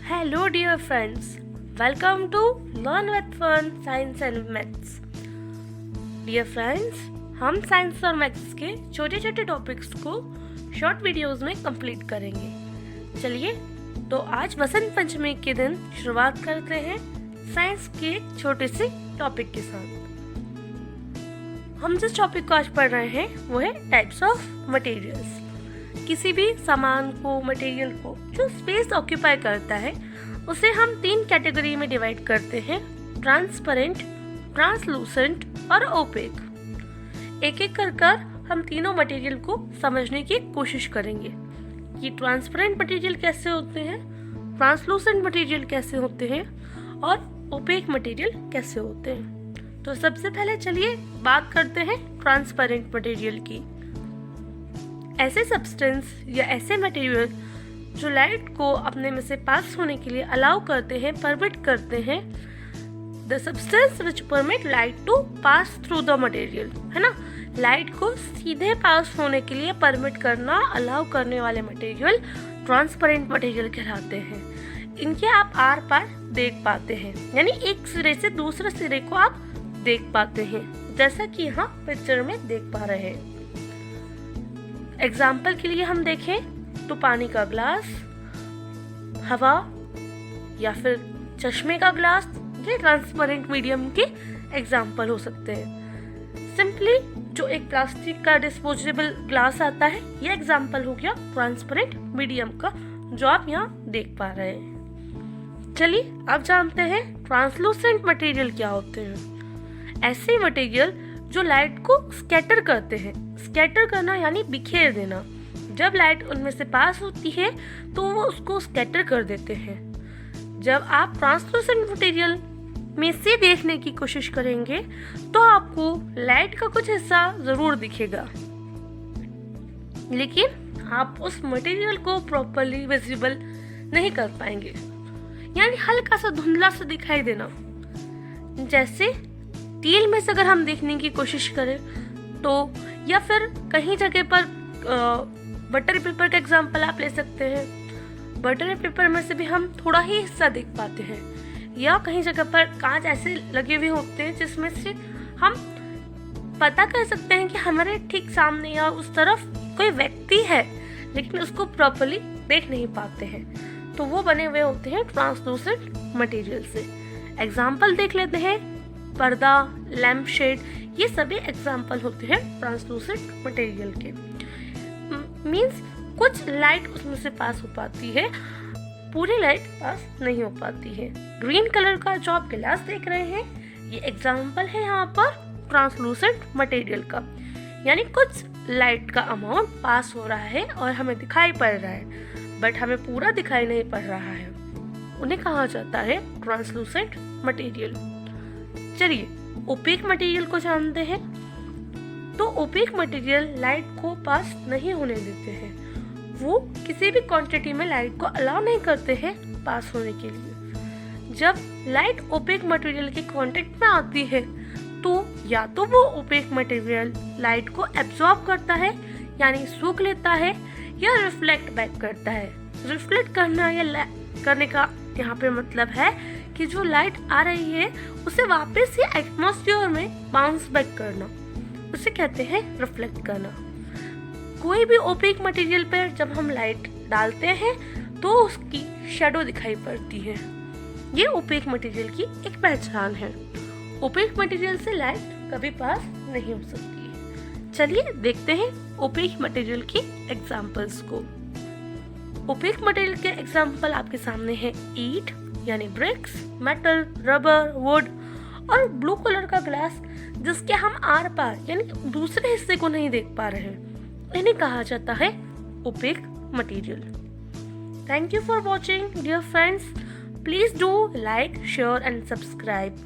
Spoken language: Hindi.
Hello dear friends, welcome to Learn with Fun Science and Maths. Dear friends, हम साइंस और मैथ्स के छोटे छोटे टॉपिक्स को शॉर्ट वीडियोस में कंप्लीट करेंगे। चलिए तो आज वसंत पंचमी के दिन शुरुआत करते हैं साइंस के एक छोटे से टॉपिक के साथ। हम जिस टॉपिक को आज पढ़ रहे हैं वो है टाइप्स ऑफ मटेरियल्स। किसी भी सामान को, मटेरियल को जो स्पेस ऑक्यूपाई करता है उसे हम 3 कैटेगरी में डिवाइड करते हैं: ट्रांसपेरेंट, ट्रांसलूसेंट और ओपेक। एक एक कर हम तीनों मटेरियल को समझने की कोशिश करेंगे कि ट्रांसपेरेंट मटेरियल कैसे होते हैं, ट्रांसलूसेंट मटेरियल कैसे होते हैं और ओपेक मटेरियल कैसे होते हैं। तो सबसे पहले चलिए बात करते हैं ट्रांसपेरेंट मटेरियल की। ऐसे सब्सटेंस या ऐसे मटेरियल जो लाइट को अपने में से पास होने के लिए अलाउ करते हैं, परमिट करते हैं। The substance which permit light to pass through the material, है ना, लाइट को सीधे पास होने के लिए परमिट करना, अलाउ करने वाले मटेरियल ट्रांसपेरेंट मटेरियल कहलाते हैं। इनके आप आर पार देख पाते हैं, यानी एक सिरे से दूसरे सिरे को आप देख पाते हैं, जैसा कि यहाँ पिक्चर में देख पा रहे हैं। एग्जाम्पल के लिए हम देखें तो पानी का ग्लास, हवा या फिर चश्मे का ग्लास, ये ट्रांसपेरेंट मीडियम के एग्जाम्पल हो सकते हैं। सिंपली जो एक प्लास्टिक का डिस्पोजेबल ग्लास आता है, ये एग्जाम्पल हो गया ट्रांसपेरेंट मीडियम का, जो आप यहाँ देख पा रहे हैं। चलिए अब जानते हैं ट्रांसलूसेंट मटेरियल क्या होते हैं। ऐसे मटेरियल जो लाइट को स्कैटर करते हैं। स्कैटर करना यानी बिखेर देना। जब लाइट उनमें से पास होती है तो वो उसको स्कैटर कर देते हैं। जब आप ट्रांसलूसेंट मटेरियल में से देखने की कोशिश करेंगे तो आपको लाइट का कुछ हिस्सा जरूर दिखेगा, लेकिन आप उस मटेरियल को प्रॉपर्ली विजिबल नहीं कर पाएंगे, यानी हल्का सा धुंधला सा दिखाई देना। जैसे स्टील में से अगर हम देखने की कोशिश करें तो, या फिर कहीं जगह पर बटर पेपर का एग्जांपल आप ले सकते हैं। बटर पेपर में से भी हम थोड़ा ही हिस्सा देख पाते हैं, या कहीं जगह पर कांच ऐसे लगे हुए होते हैं जिसमें से हम पता कर सकते हैं कि हमारे ठीक सामने या उस तरफ कोई व्यक्ति है, लेकिन उसको प्रॉपर्ली देख नहीं पाते हैं। तो वो बने हुए होते हैं ट्रांसलूसेंट मटेरियल से। एग्जाम्पल देख लेते हैं, पर्दा, लैम्प शेड, ये सभी एग्जाम्पल होते हैं ट्रांसलूसेंट मटेरियल के। मींस कुछ लाइट उसमें से पास हो पाती है, पूरी लाइट पास नहीं हो पाती है। ग्रीन कलर का जो आप गिलास देख रहे हैं, ये एग्जाम्पल है यहाँ पर ट्रांसलूसेंट मटेरियल का, यानी कुछ लाइट का अमाउंट पास हो रहा है और हमें दिखाई पड़ रहा है, बट हमें पूरा दिखाई नहीं पड़ रहा है। उन्हें कहा जाता है ट्रांसलूसेंट मटेरियल। चलिए ओपेक मटेरियल को जानते हैं। तो ओपेक मटेरियल लाइट को पास नहीं होने देते हैं। वो किसी भी क्वांटिटी में लाइट को अलाउ नहीं करते हैं पास होने के लिए। जब लाइट ओपेक मटेरियल के कांटेक्ट में आती है तो या तो वो ओपेक मटेरियल लाइट को एब्जॉर्ब करता है, यानी सूख लेता है, या रिफ्लेक्ट बैक करता है। रिफ्लेक्ट करना या करने का यहाँ पे मतलब है कि जो लाइट आ रही है उसे वापस से एटमॉस्फेयर में बाउंस बैक करना, उसे कहते हैं रिफ्लेक्ट करना। कोई भी ओपेक मटेरियल पर जब हम लाइट डालते हैं तो उसकी शैडो दिखाई पड़ती है। ये ओपेक मटेरियल की एक पहचान है। ओपेक मटेरियल से लाइट कभी पास नहीं हो सकती है। चलिए देखते हैं ओपेक मटेरियल की एग्जाम्पल्स को। ओपेक मटेरियल के एग्जाम्पल आपके सामने है ईंट यानी ब्रिक्स, मेटल, रबर, वुड और ब्लू कलर का ग्लास जिसके हम आर पार यानी दूसरे हिस्से को नहीं देख पा रहे हैं। इन्हें कहा जाता है opaque material. Thank you for watching dear friends. Please do like, share and subscribe.